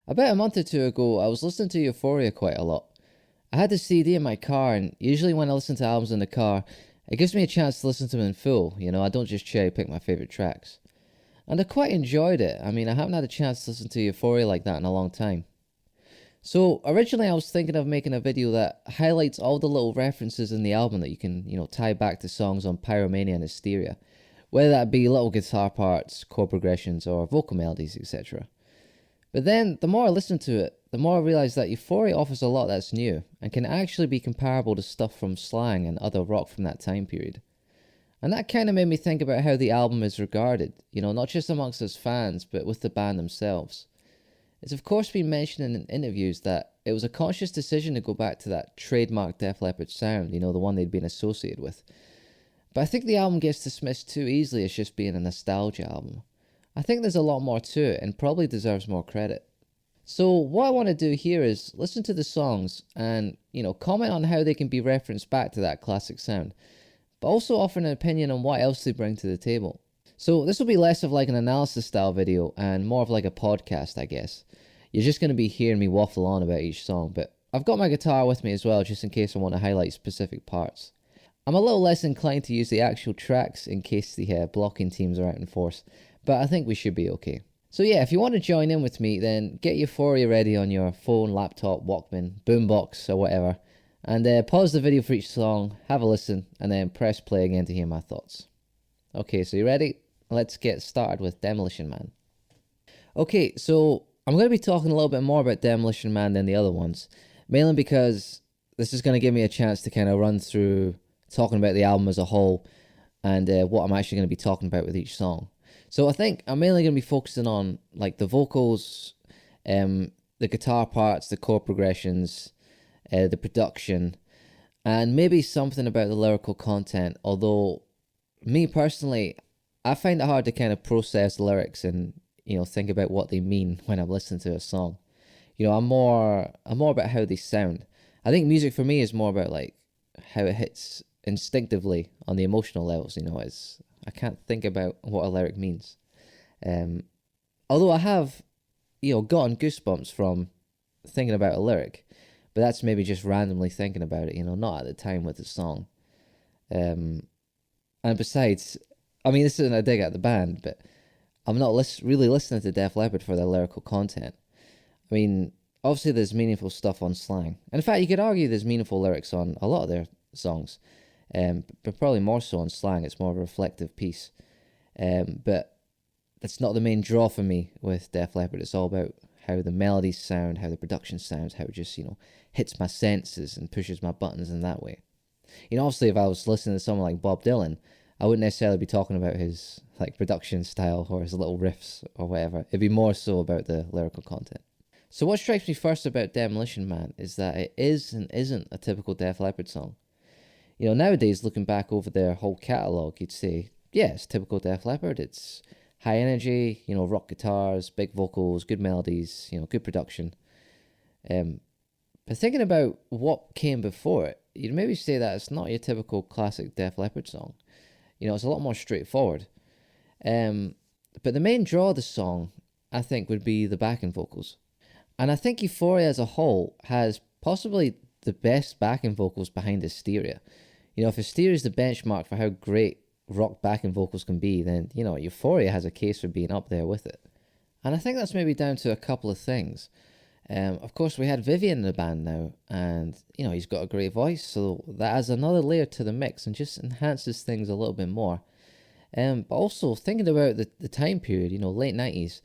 About a month or two ago, I was listening to Euphoria quite a lot. I had the CD in my car, and usually when I listen to albums in the car, it gives me a chance to listen to them in full. I don't just cherry pick my favourite tracks. And I quite enjoyed it. I haven't had a chance to listen to Euphoria like that in a long time. So originally I was thinking of making a video that highlights all the little references in the album that you can, tie back to songs on Pyromania and Hysteria. Whether that be little guitar parts, chord progressions, or vocal melodies, etc. But then, the more I listened to it, the more I realised that Euphoria offers a lot that's new, and can actually be comparable to stuff from Slang and other rock from that time period. And that kind of made me think about how the album is regarded, not just amongst us fans, but with the band themselves. It's of course been mentioned in interviews that it was a conscious decision to go back to that trademark Def Leppard sound, the one they'd been associated with. But I think the album gets dismissed too easily as just being a nostalgia album. I think there's a lot more to it and probably deserves more credit. So what I want to do here is listen to the songs and, comment on how they can be referenced back to that classic sound, but also offer an opinion on what else they bring to the table. So this will be less of like an analysis style video and more of like a podcast, I guess. You're just going to be hearing me waffle on about each song, but I've got my guitar with me as well, just in case I want to highlight specific parts. I'm a little less inclined to use the actual tracks in case the blocking teams are out in force, but I think we should be okay. So yeah, if you want to join in with me, then get Euphoria ready on your phone, laptop, Walkman, boombox, or whatever, and pause the video for each song, have a listen, and then press play again to hear my thoughts. Okay, so you ready? Let's get started with Demolition Man. Okay, so I'm going to be talking a little bit more about Demolition Man than the other ones, mainly because this is going to give me a chance to kind of run through talking about the album as a whole and what I'm actually going to be talking about with each song. So I think I'm mainly going to be focusing on like the vocals, the guitar parts, the chord progressions, the production, and maybe something about the lyrical content. Although, me personally, I find it hard to kind of process lyrics and think about what they mean when I'm listening to a song. I'm more about how they sound. I think music for me is more about like how it hits instinctively on the emotional levels. It's I can't think about what a lyric means. Although I have, gotten goosebumps from thinking about a lyric, but that's maybe just randomly thinking about it, not at the time with the song. And besides, this isn't a dig at the band, but I'm not really listening to Def Leppard for their lyrical content. Obviously there's meaningful stuff on Slang. And in fact, you could argue there's meaningful lyrics on a lot of their songs. But probably more so on Slang. It's more of a reflective piece. But that's not the main draw for me with Def Leppard. It's all about how the melodies sound, how the production sounds, how it just, hits my senses and pushes my buttons in that way. Obviously if I was listening to someone like Bob Dylan, I wouldn't necessarily be talking about his like production style or his little riffs or whatever. It'd be more so about the lyrical content. So what strikes me first about Demolition Man is that it is and isn't a typical Def Leppard song. Nowadays, looking back over their whole catalogue, you'd say, yeah, it's typical Def Leppard. It's high energy, rock guitars, big vocals, good melodies, good production. But thinking about what came before it, you'd maybe say that it's not your typical classic Def Leppard song. It's a lot more straightforward. But the main draw of the song, I think, would be the backing vocals. And I think Euphoria as a whole has possibly the best backing vocals behind Hysteria. If Hysteria is the benchmark for how great rock backing vocals can be, then, Euphoria has a case for being up there with it. And I think that's maybe down to a couple of things. Of course, we had Vivian in the band now, and, he's got a great voice, so that adds another layer to the mix and just enhances things a little bit more. But also, thinking about the time period, late 90s,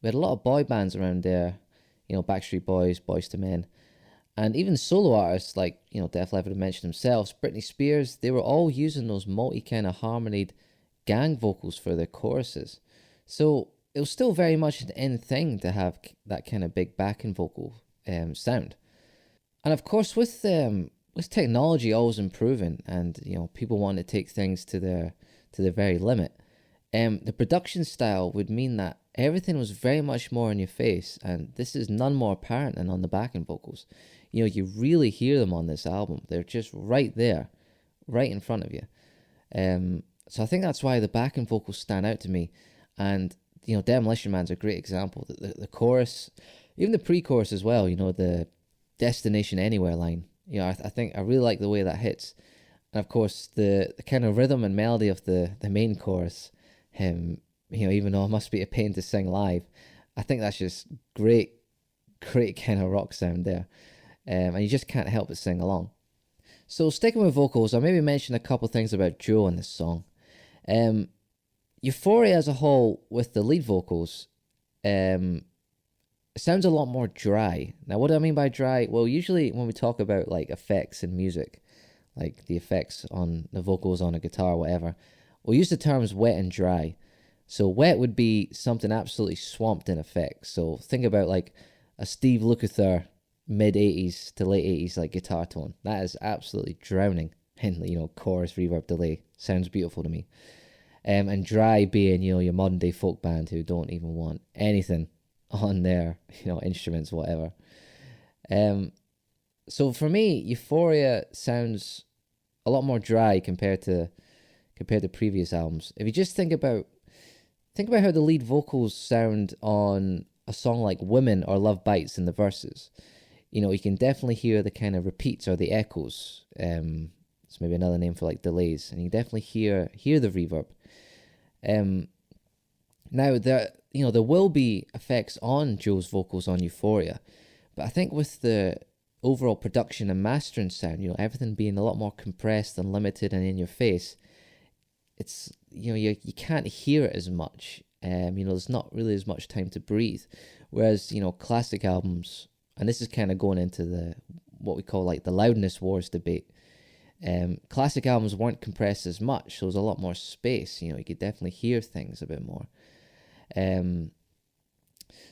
we had a lot of boy bands around there, Backstreet Boys, Boyz II Men, and even solo artists like, Def Leppard mentioned themselves, Britney Spears, they were all using those multi kind of harmonied gang vocals for their choruses. So it was still very much an in thing to have that kind of big backing vocal sound. And of course, with technology always improving and, people wanting to take things to their very limit, the production style would mean that everything was very much more in your face, and this is none more apparent than on the backing vocals. You really hear them on this album. They're just right there, right in front of you. So I think that's why the backing vocals stand out to me. And, Demolition Man's a great example. The chorus, Even the pre-chorus as well, the Destination Anywhere line. I think I really like the way that hits. And of course, the kind of rhythm and melody of the main chorus, even though it must be a pain to sing live, I think that's just great, great kind of rock sound there. And you just can't help but sing along. So sticking with vocals, I'll maybe mention a couple things about Joe in this song. Euphoria as a whole, with the lead vocals, it sounds a lot more dry. Now, what do I mean by dry? Well, usually when we talk about like effects in music, like the effects on the vocals on a guitar or whatever, we'll use the terms wet and dry. So wet would be something absolutely swamped in effects. So think about like a Steve Lukather mid 80s to late 80s like guitar tone. That is absolutely drowning in, chorus, reverb, delay. Sounds beautiful to me. And dry being, your modern day folk band who don't even want anything on their, instruments, whatever. So for me, Euphoria sounds a lot more dry compared to previous albums. If you just think about how the lead vocals sound on a song like Women or Love Bites in the verses. You can definitely hear the kind of repeats or the echoes. It's maybe another name for like delays, and you definitely hear the reverb. Now there will be effects on Joe's vocals on Euphoria, but I think with the overall production and mastering sound, everything being a lot more compressed and limited and in your face, it's you can't hear it as much. There's not really as much time to breathe. Whereas classic albums, and this is kind of going into what we call like the loudness wars debate. Classic albums weren't compressed as much, so there's a lot more space. You could definitely hear things a bit more.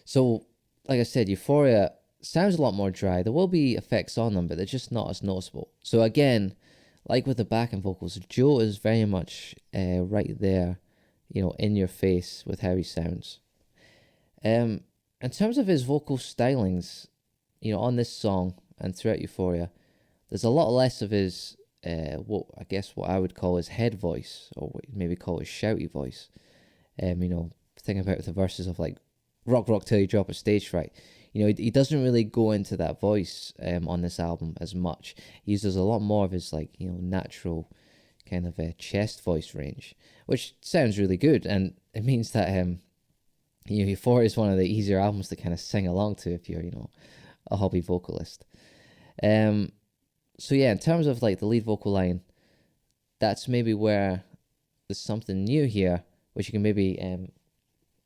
So, like I said, Euphoria sounds a lot more dry. There will be effects on them, but they're just not as noticeable. So again, like with the backing vocals, Joe is very much right there, in your face with how he sounds. In terms of his vocal stylings, on this song and throughout Euphoria, there's a lot less of his what I would call his head voice, or what maybe call his shouty voice. Think about the verses of like rock till you drop a stage fright. He doesn't really go into that voice on this album as much. He uses a lot more of his like natural kind of a chest voice range, which sounds really good, and it means that Euphoria is one of the easier albums to kind of sing along to if you're a hobby vocalist. So yeah, in terms of like the lead vocal line, that's maybe where there's something new here, which you can maybe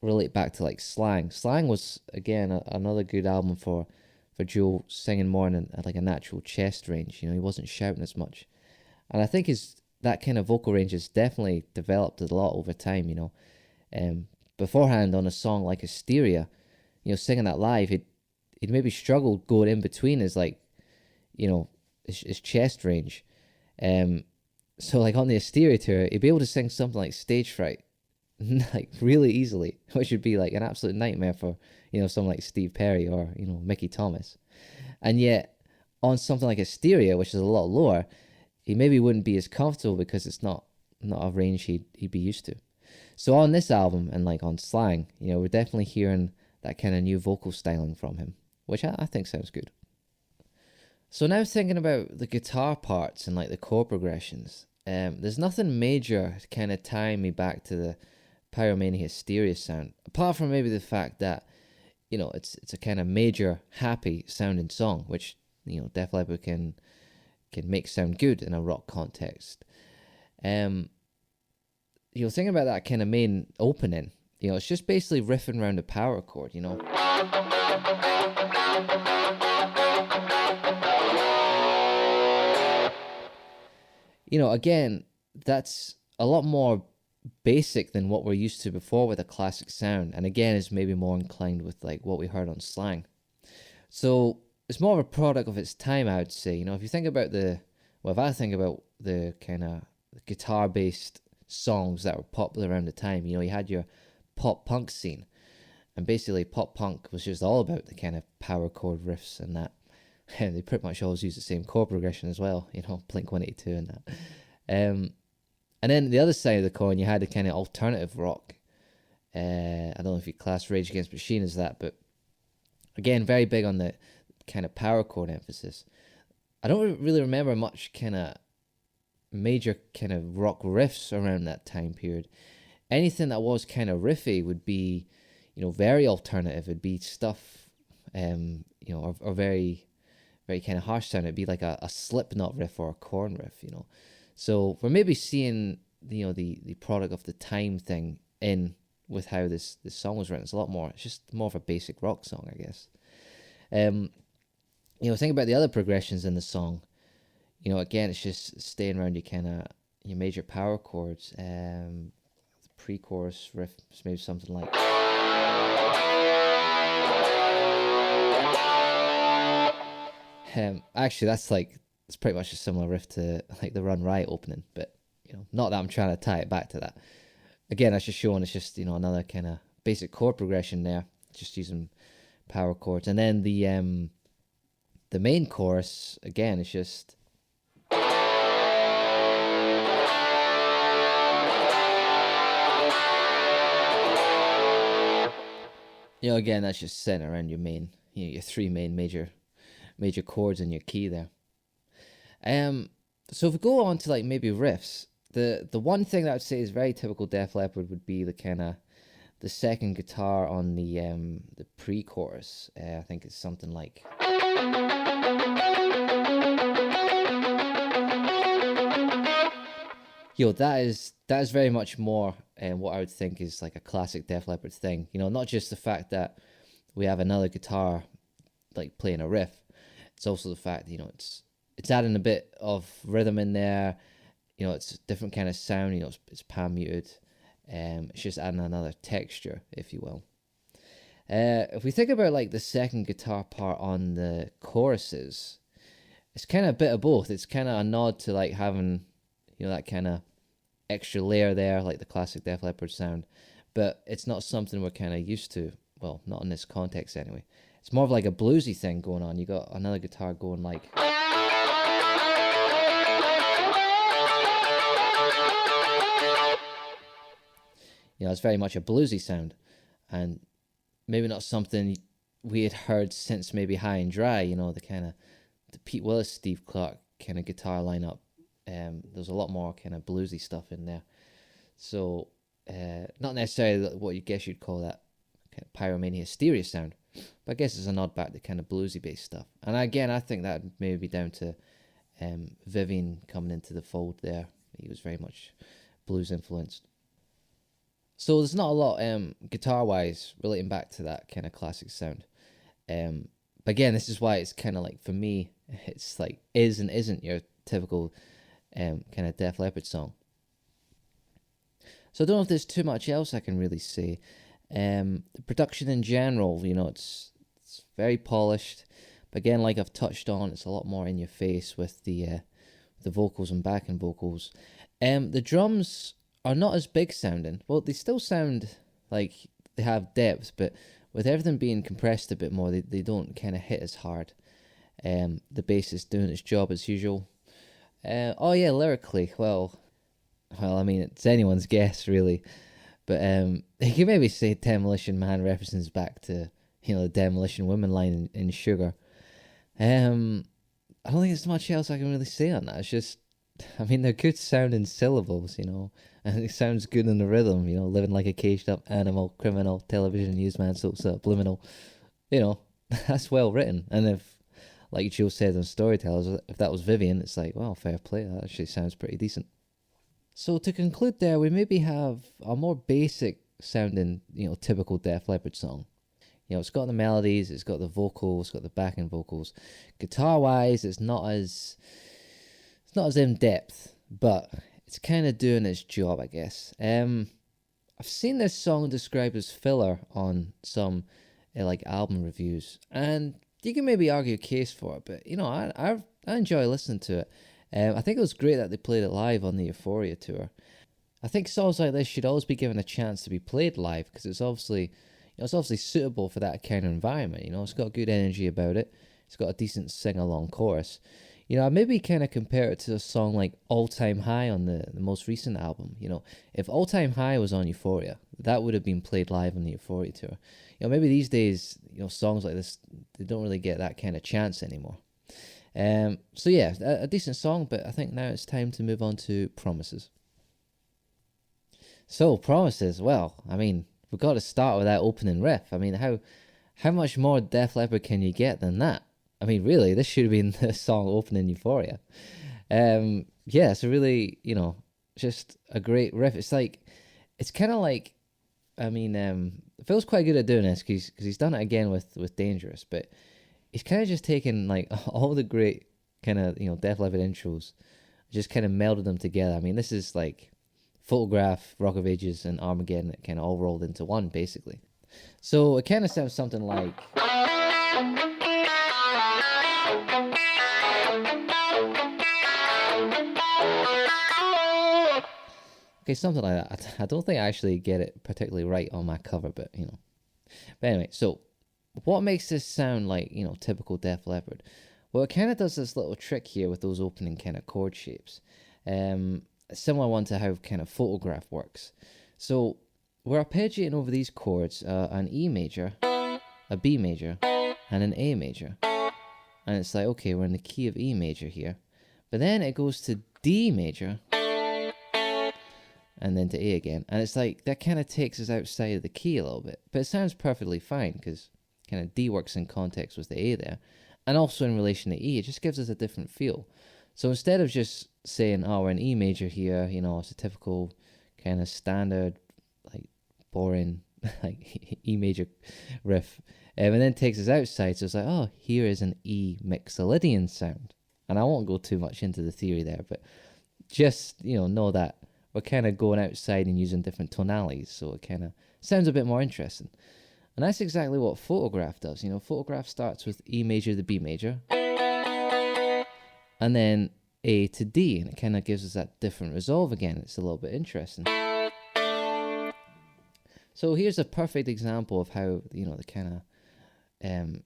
relate back to like Slang. Slang was again another good album for Joe singing more in like a natural chest range. He wasn't shouting as much, and I think that kind of vocal range has definitely developed a lot over time. Beforehand on a song like Hysteria, singing that live, he'd maybe struggled going in between his like, his chest range. So like on the Hysteria tour, he'd be able to sing something like Stage Fright like really easily, which would be like an absolute nightmare for someone like Steve Perry or Mickey Thomas. And yet on something like Hysteria, which is a lot lower, he maybe wouldn't be as comfortable because it's not a range he'd be used to. So on this album and like on Slang, we're definitely hearing that kind of new vocal styling from him, which I think sounds good. So now thinking about the guitar parts and like the chord progressions, there's nothing major to kind of tie me back to the Pyromania Hysteria sound, apart from maybe the fact that it's a kind of major happy sounding song, which Def Leppard can make sound good in a rock context. Thinking about that kind of main opening, it's just basically riffing around a power chord, Again, that's a lot more basic than what we're used to before with a classic sound, and again is maybe more inclined with like what we heard on Slang. So it's more of a product of its time, I would say. If you think about if I think about the kind of guitar based songs that were popular around the time, you had your pop punk scene, and basically pop punk was just all about the kind of power chord riffs and that. And they pretty much always use the same chord progression as well, Blink-182 and that. And then the other side of the coin, you had the kind of alternative rock. I don't know if you class Rage Against the Machine as that, but Again, very big on the kind of power chord emphasis. I don't really remember much kind of major kind of rock riffs around that time period. Anything that was kind of riffy would be, very alternative. It'd be stuff, or very, very kind of harsh sound. It'd be like a Slipknot riff or a Korn riff. So we're maybe seeing, the product of the time thing in with how this song was written. It's just more of a basic rock song, I guess. Think about the other progressions in the song. Again, it's just staying around your major power chords. The pre-chorus riff is maybe something like. Actually, it's pretty much a similar riff to like the Run Riot opening, but not that I'm trying to tie it back to that. Again, that's just showing it's just another kind of basic chord progression there, just using power chords, and then the main chorus again is just. Again, that's just centered around your main, your three main major chords in your key there. So if we go on to like maybe riffs, the one thing that I would say is very typical Def Leppard would be the kind of the second guitar on the pre-chorus. I think it's something like. That is very much more what I would think is like a classic Def Leppard thing. Not just the fact that we have another guitar like playing a riff. It's also the fact it's adding a bit of rhythm in there. It's a different kind of sound. It's pan muted. It's just adding another texture, if you will. If we think about like the second guitar part on the choruses, it's kind of a bit of both. It's kind of a nod to like having that kind of extra layer there, like the classic Def Leppard sound, but it's not something we're kind of used to. Well, not in this context anyway. It's more of like a bluesy thing going on. You got another guitar going like. It's very much a bluesy sound, and maybe not something we had heard since maybe High and Dry. The kind of the Pete Willis, Steve Clark kind of guitar lineup. There's a lot more kind of bluesy stuff in there, so not necessarily what you guess you'd call that kind of Pyromania Hysteria sound, but I guess it's a nod back to kind of bluesy based stuff. And again, I think that maybe be down to Vivian coming into the fold there. He was very much blues influenced. So there's not a lot guitar wise relating back to that kind of classic sound. But again, this is why it's kind of like, for me, it's like is and isn't your typical kind of Def Leppard song. So I don't know if there's too much else I can really say. The production in general, it's very polished, but again, like I've touched on, it's a lot more in your face with the vocals and backing vocals. The drums are not as big sounding. Well, they still sound like they have depth, but with everything being compressed a bit more, they don't kind of hit as hard. The bass is doing its job as usual. Lyrically, well, I mean, it's anyone's guess, really. But you can maybe say Demolition Man references back to, the Demolition Woman line in Sugar. I don't think there's much else I can really say on that. It's just, they're good sounding syllables, and it sounds good in the rhythm, living like a caged up animal, criminal, television newsman, so subliminal. That's well written. And if, like Joe said on Storytellers, if that was Vivian, it's like, well, fair play. That actually sounds pretty decent. So to conclude there, we maybe have a more basic sounding, typical Def Leppard song. It's got the melodies, it's got the vocals, it's got the backing vocals. Guitar-wise, it's not as in depth, but it's kind of doing its job, I guess. I've seen this song described as filler on some like album reviews, and you can maybe argue a case for it, but I enjoy listening to it. I think it was great that they played it live on the Euphoria tour. I think songs like this should always be given a chance to be played live, because it's obviously suitable for that kind of environment. It's got good energy about it. It's got a decent sing-along chorus. I maybe kind of compare it to a song like All Time High on the most recent album. If All Time High was on Euphoria, that would have been played live on the Euphoria tour. Maybe these days, songs like this, they don't really get that kind of chance anymore. So yeah, a decent song, but I think now it's time to move on to Promises. So Promises, well, I mean, we've got to start with that opening riff. I mean, how much more Def Leppard can you get than that? I mean, really, this should have been the song opening Euphoria. Yeah, it's a really, just a great riff. It's kind of like, I mean, Phil's quite good at doing this because he's done it again with Dangerous, but he's kind of just taken like all the great kind of, Def Leppard intros, just kind of melded them together. I mean, this is like Photograph, Rock of Ages, and Armageddon that kind of all rolled into one, basically. So it kind of sounds something like. Okay, something like that. I don't think I actually get it particularly right on my cover, but But anyway, so what makes this sound like, typical Def Leppard? Well, it kind of does this little trick here with those opening kind of chord shapes. A similar one to how kind of Photograph works. So we're arpeggiating over these chords, an E major, a B major, and an A major. And it's like, okay, we're in the key of E major here. But then it goes to D major, and then to A again. And it's like, that kind of takes us outside of the key a little bit. But it sounds perfectly fine, because kind of D works in context with the A there. And also in relation to E, it just gives us a different feel. So instead of just saying, oh, we're in E major here, it's a typical kind of standard, like, boring, like, E major riff. And then takes us outside, so it's like, oh, here is an E mixolydian sound. And I won't go too much into the theory there, but just, know that we're kind of going outside and using different tonalities, so it kind of sounds a bit more interesting. And that's exactly what Photograph does. Photograph starts with E major to B major, and then A to D, and it kind of gives us that different resolve again. It's a little bit interesting. So here's a perfect example of how, the kind of,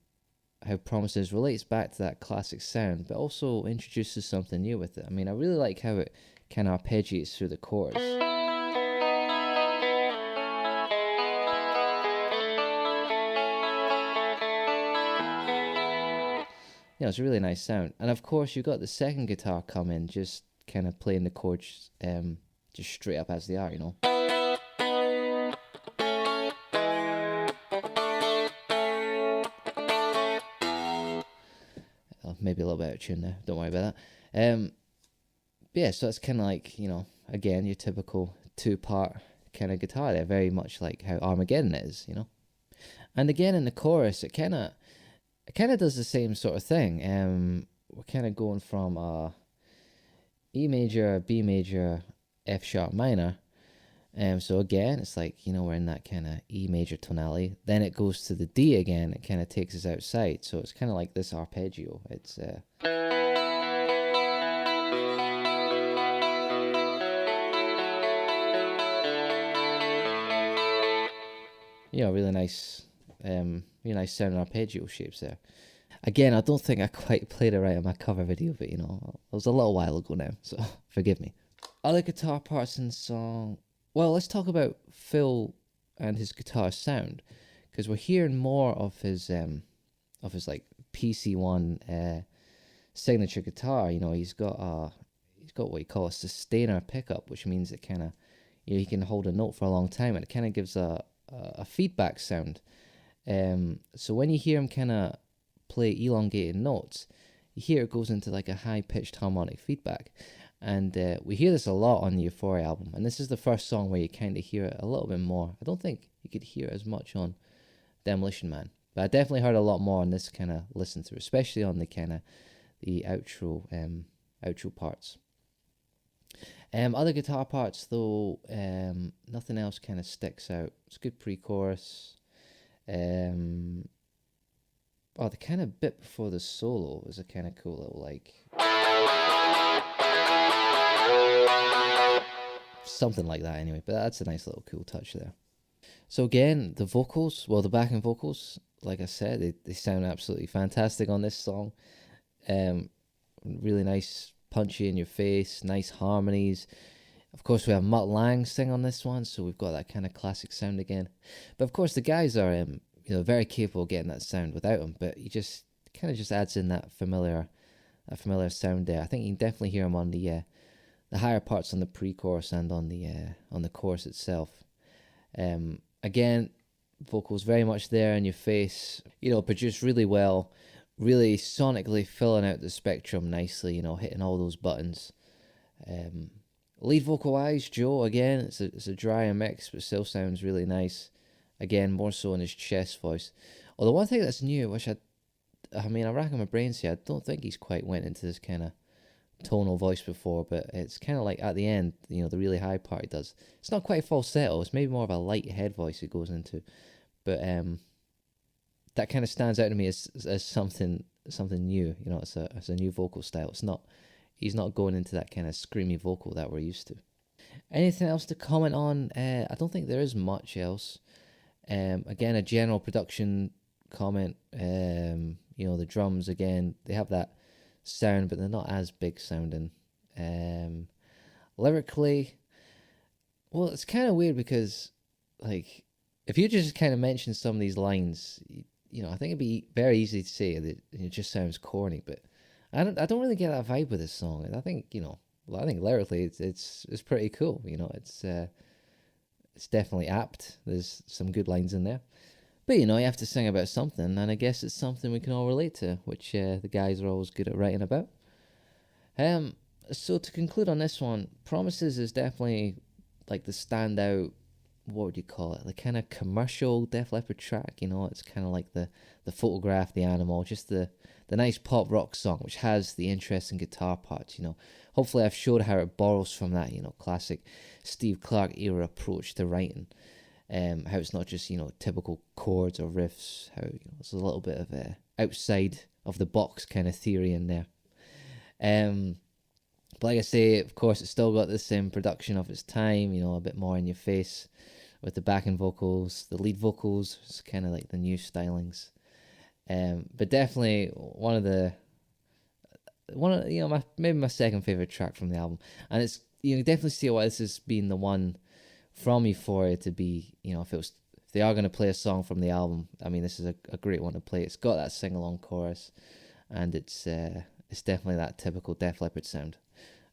how Promises relates back to that classic sound, but also introduces something new with it. I mean, I really like how it kind of arpeggiates through the chords. It's a really nice sound. And of course, you got the second guitar come in, just kind of playing the chords just straight up as they are, Maybe a little bit out of tune there. Don't worry about that. Yeah, so it's kind of like, again, your typical two-part kind of guitar there, very much like how Armageddon is, And again, in the chorus, it kind of does the same sort of thing. We're kind of going from E major, B major, F sharp minor. So again, it's like, we're in that kind of E major tonality. Then it goes to the D again. It kind of takes us outside. So it's kind of like this arpeggio. It's really nice, really nice sounding arpeggio shapes there. Again, I don't think I quite played it right on my cover video, but it was a little while ago now, so forgive me. Other guitar parts in the song. Well, let's talk about Phil and his guitar sound, because we're hearing more of his like PC1 signature guitar. He's got what you call a sustainer pickup, which means it kind of he can hold a note for a long time, and it kind of gives a feedback sound. So when you hear him kind of play elongated notes, you hear it goes into like a high-pitched harmonic feedback. And we hear this a lot on the Euphoria album, and this is the first song where you kind of hear it a little bit more. I don't think you could hear it as much on Demolition Man, but I definitely heard a lot more on this kind of listen through, especially on the kind of the outro parts. Other guitar parts though, nothing else kind of sticks out. It's a good pre-chorus. The kind of bit before the solo is a kind of cool little like something like that anyway, but that's a nice little cool touch there. So again, the vocals, the backing vocals, like I said, they sound absolutely fantastic on this song. really nice, punchy in your face, nice harmonies. Of course, we have Mutt Lang sing on this one, so we've got that kind of classic sound again. But of course, the guys are very capable of getting that sound without him. But he just kind of just adds in that familiar sound there. I think you can definitely hear him on the higher parts on the pre-chorus and on the chorus itself. Again, vocals very much there in your face. Produced really well, really sonically filling out the spectrum nicely. Hitting all those buttons. Lead vocal wise, Joe, again, it's a drier mix, but still sounds really nice. Again, more so in his chest voice. Although one thing that's new, which I racking my brains here, I don't think he's quite went into this kind of tonal voice before, but it's kind of like at the end, the really high part he does. It's not quite falsetto, it's maybe more of a light head voice it goes into. But that kind of stands out to me as something new. It's a new vocal style. He's not going into that kind of screamy vocal that we're used to. Anything else to comment on? I don't think there is much else. Again, a general production comment. The drums, again, they have that sound, but they're not as big sounding. Lyrically, well, it's kind of weird because, like, if you just kind of mention some of these lines, I think it'd be very easy to say that it just sounds corny, but I don't really get that vibe with this song. I think I think lyrically it's pretty cool. It's definitely apt. There's some good lines in there, but you have to sing about something, and I guess it's something we can all relate to, which the guys are always good at writing about. So to conclude on this one, Promises is definitely like the standout. What would you call it? The kind of commercial Def Leppard track. It's kind of like the Photograph, the Animal, just the nice pop rock song, which has the interesting guitar parts. Hopefully I've showed how it borrows from that classic Steve Clark era approach to writing. How it's not just typical chords or riffs. How there's a little bit of outside of the box kind of theory in there. But like I say, of course, it's still got the same production of its time. A bit more in your face with the backing vocals, the lead vocals. It's kind of like the new stylings. But definitely one of maybe my second favorite track from the album, and it's you can definitely see why this has been the one from Euphoria to be if they are going to play a song from the album. This is a great one to play. It's got that sing along chorus, and it's definitely that typical Def Leppard sound.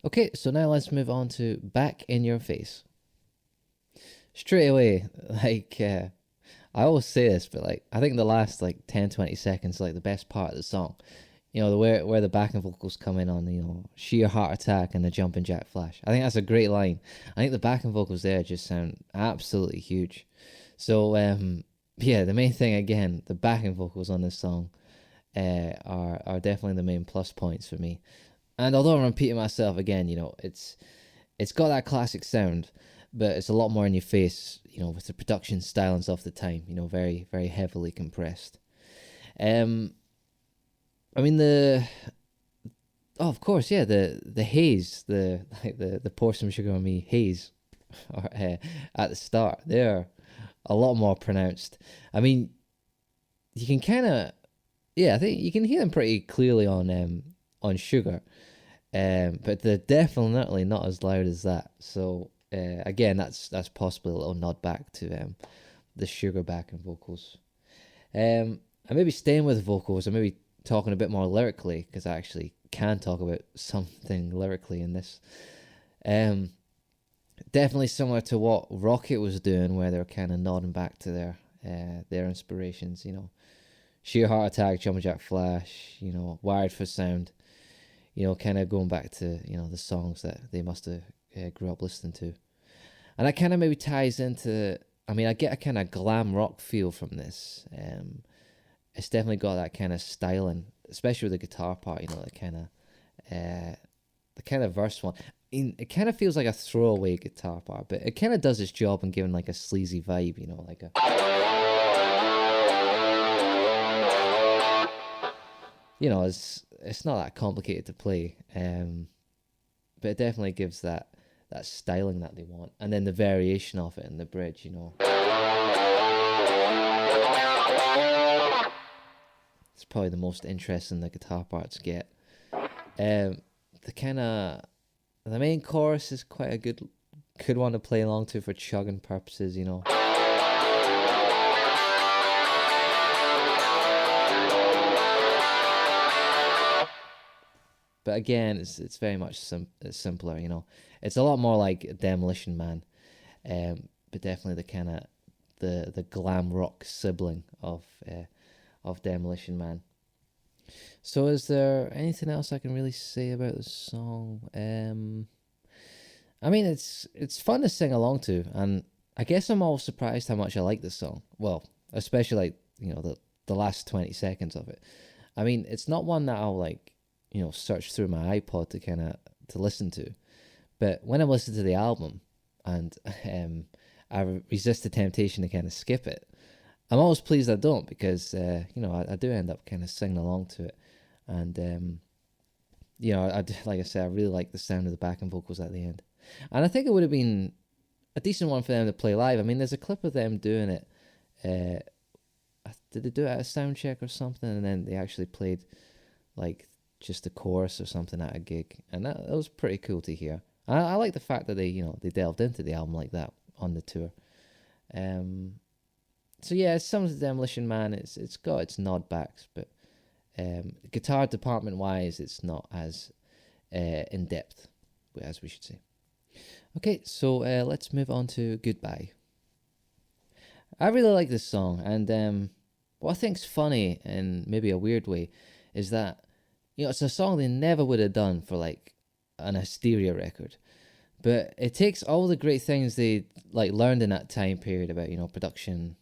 Okay, so now let's move on to Back in Your Face. Straight away, I always say this, but I think the last 10-20 seconds is the best part of the song. Where the backing vocals come in on Sheer Heart Attack and the Jumpin' Jack Flash. I think that's a great line. I think the backing vocals there just sound absolutely huge. So the main thing again, the backing vocals on this song are definitely the main plus points for me. And although I'm repeating myself again, it's got that classic sound, but it's a lot more in your face, with the production style and stuff at the time, very, very heavily compressed. Of course, yeah, the haze, the pour some sugar on me haze at the start, they're a lot more pronounced. You can kind of, I think you can hear them pretty clearly on Sugar, but they're definitely not as loud as that. So again, that's possibly a little nod back to the Sugar backing vocals. And maybe staying with vocals, and maybe talking a bit more lyrically, because I actually can talk about something lyrically in this. Definitely similar to what Rocket was doing, where they're kind of nodding back to their inspirations. Sheer Heart Attack, Jumpin' Jack Flash, Wired for Sound. Kind of going back to the songs that they must have grew up listening to, and that kind of maybe ties into. I get a kind of glam rock feel from this. It's definitely got that kind of styling, especially with the guitar part. The kind of verse one. It kind of feels like a throwaway guitar part, but it kind of does its job in giving a sleazy vibe. It's not that complicated to play, but it definitely gives that styling that they want, and then the variation of it in the bridge. It's probably the most interesting the guitar parts get. Um, the kind of the main chorus is quite a good one to play along to for chugging purposes, you know. But again, it's very much it's simpler, you know. It's a lot more like Demolition Man, but definitely the kind of the glam rock sibling of Demolition Man. So, is there anything else I can really say about this song? I mean, it's fun to sing along to, and I guess I'm always surprised how much I like this song. Well, especially like the last 20 seconds of it. I mean, it's not one that I'll like search through my iPod to to listen to, but when I'm listening to the album and I resist the temptation to kind of skip it, I'm always pleased I don't because I do end up kind of singing along to it, and like I said, I really like the sound of the backing vocals at the end, and I think it would have been a decent one for them to play live. I mean, there's a clip of them doing it. Did they do it at a sound check or something? And then they actually played like just a chorus or something at a gig, and that was pretty cool to hear. I like the fact that they delved into the album like that on the tour. So yeah, it's some of the Demolition Man. It's got its nod backs, but guitar department wise, it's not as in depth as we should say. Okay, so let's move on to Goodbye. I really like this song, and what I think's funny in maybe a weird way is that it's a song they never would have done for like an Hysteria record, but it takes all the great things they like learned in that time period about production,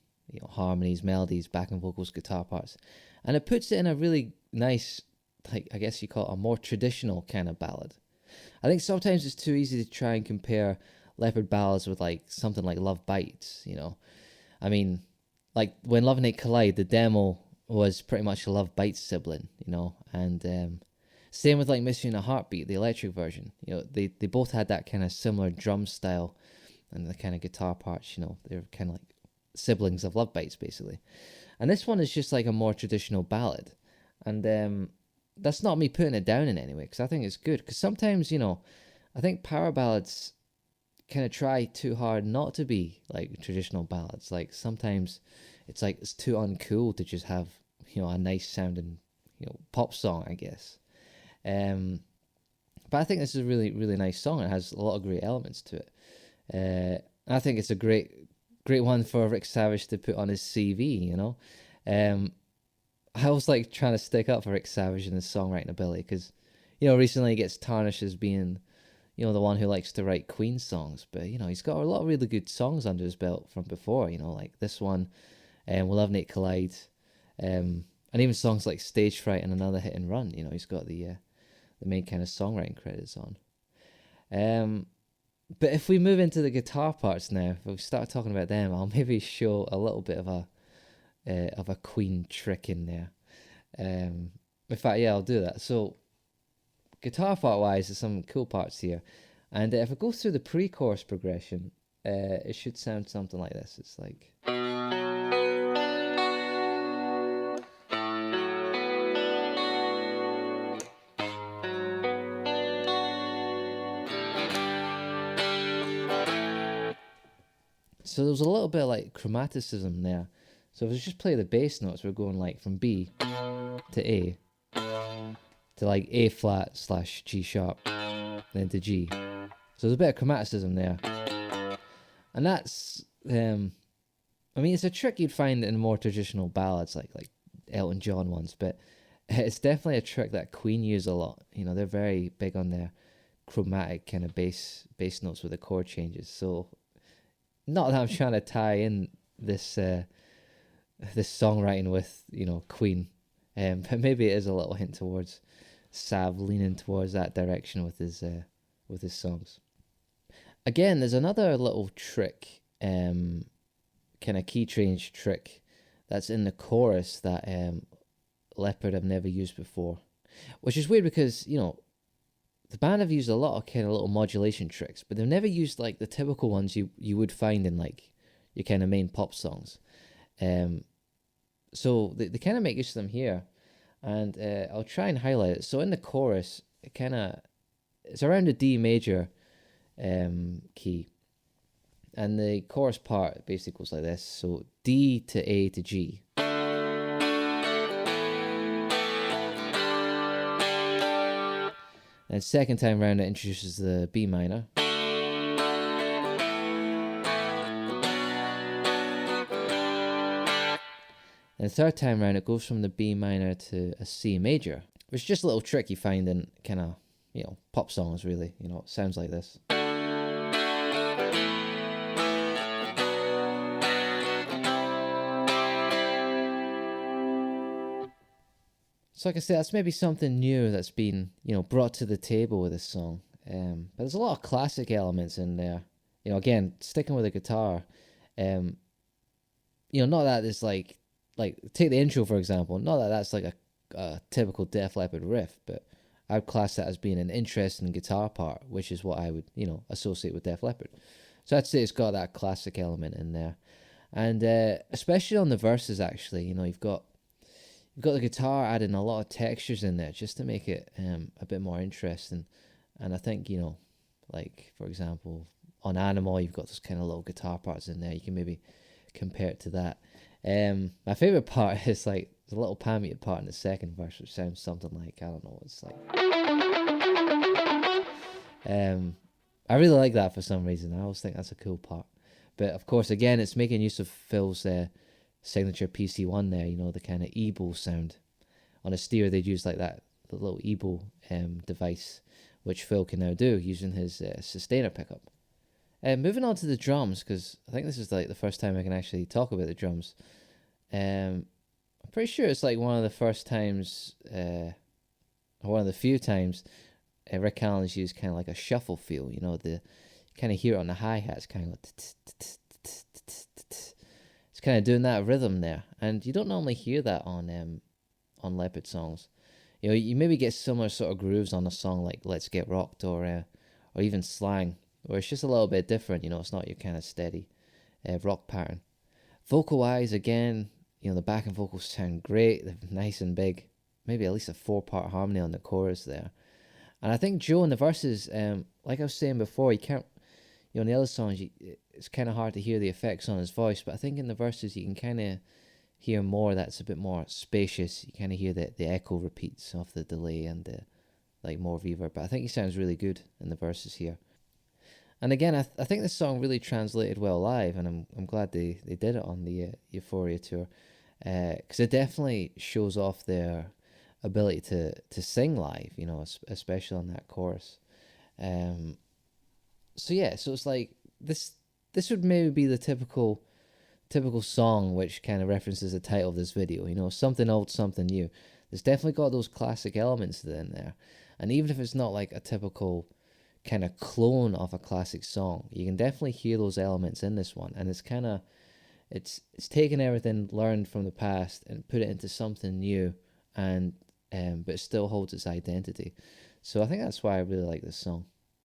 harmonies, melodies, backing vocals, guitar parts, and it puts it in a really nice, like I guess you call it a more traditional kind of ballad. I think sometimes it's too easy to try and compare Leopard ballads with like something like Love Bites. I mean, like when Love and Hate Collide, the demo was pretty much a Love Bites sibling, and same with like Miss You in a Heartbeat, the electric version. They both had that kind of similar drum style and the kind of guitar parts. They're kind of like siblings of Love Bites basically. And this one is just like a more traditional ballad, and that's not me putting it down in any way because I think it's good. Because sometimes I think power ballads kind of try too hard not to be like traditional ballads. Like sometimes it's too uncool to just have a nice sounding pop song, I guess. But I think this is a really really nice song. It has a lot of great elements to it. I think it's a great one for Rick Savage to put on his CV. I was like trying to stick up for Rick Savage in his songwriting ability because recently he gets tarnished as being the one who likes to write Queen songs, but he's got a lot of really good songs under his belt from before. Like this one, Will Love and Hate Collide, and even songs like Stage Fright and Another Hit and Run. He's got the main kind of songwriting credits on. But if we move into the guitar parts now, if we start talking about them, I'll maybe show a little bit of a Queen trick in there. In fact, yeah, I'll do that. So guitar part wise, there's some cool parts here, and if I go through the pre-chorus progression, it should sound something like this. It's like. So there's a little bit of like chromaticism there. So if I just play the bass notes, we're going like from B to A to like A flat / G sharp, then to G. So there's a bit of chromaticism there, and that's I mean, it's a trick you'd find in more traditional ballads like Elton John ones, but it's definitely a trick that Queen use a lot. They're very big on their chromatic kind of bass notes with the chord changes. So not that I'm trying to tie in this this songwriting with Queen, but maybe it is a little hint towards Sav leaning towards that direction with his songs. Again, there's another little trick, kind of key change trick that's in the chorus that Leopard have never used before, which is weird because the band have used a lot of kind of little modulation tricks, but they've never used like the typical ones you would find in like your kind of main pop songs. So they kind of make use of them here, and I'll try and highlight it. So in the chorus, it's around the D major key, and the chorus part basically goes like this. So D to A to G. And second time round, it introduces the B minor. And the third time round, it goes from the B minor to a C major, which is just a little trick you find in kind of, pop songs, really. It sounds like this. So like I said, that's maybe something new that's been, brought to the table with this song. But there's a lot of classic elements in there. Again, sticking with the guitar. Not that it's like take the intro for example. Not that that's like a typical Def Leppard riff, but I'd class that as being an interesting guitar part, which is what I would, associate with Def Leppard. So I'd say it's got that classic element in there. And especially on the verses, actually, you've got the guitar adding a lot of textures in there just to make it a bit more interesting. And I think, like, for example, on Animal, you've got those kind of little guitar parts in there. You can maybe compare it to that. My favourite part is, like, there's a little palmate part in the second verse, which sounds something like, I don't know, it's like... I really like that for some reason. I always think that's a cool part. But, of course, again, it's making use of Phil's... signature PC1 there, the kind of e-bow sound. On Hysteria, they'd use like that, the little e-bow device, which Phil can now do using his sustainer pickup. Moving on to the drums, because I think this is like the first time I can actually talk about the drums. I'm pretty sure it's like one of the first times, or one of the few times, Rick Allen's used kind of like a shuffle feel. The kind of hear it on the hi-hats, kind of like it's kind of doing that rhythm there, and you don't normally hear that on Leopard songs. You maybe get similar sort of grooves on a song like "Let's Get Rocked" or even "Slang," where it's just a little bit different. It's not your kind of steady rock pattern. Vocal-wise, again, the backing vocals sound great. They're nice and big. Maybe at least a 4-part harmony on the chorus there. And I think Joe in the verses, like I was saying before, you can't. In the other songs, it's kind of hard to hear the effects on his voice, but I think in the verses you can kind of hear more that's a bit more spacious. You kind of hear the echo repeats of the delay and the more reverb. But I think he sounds really good in the verses here. And again, I think this song really translated well live, and I'm glad they did it on the Euphoria tour, because it definitely shows off their ability to sing live, especially on that chorus. So it's like this would maybe be the typical song which kind of references the title of this video, something old, something new. There's definitely got those classic elements in there. And even if it's not like a typical kind of clone of a classic song, you can definitely hear those elements in this one. And it's kind of, it's taken everything learned from the past and put it into something new, and but it still holds its identity. So I think that's why I really like this song.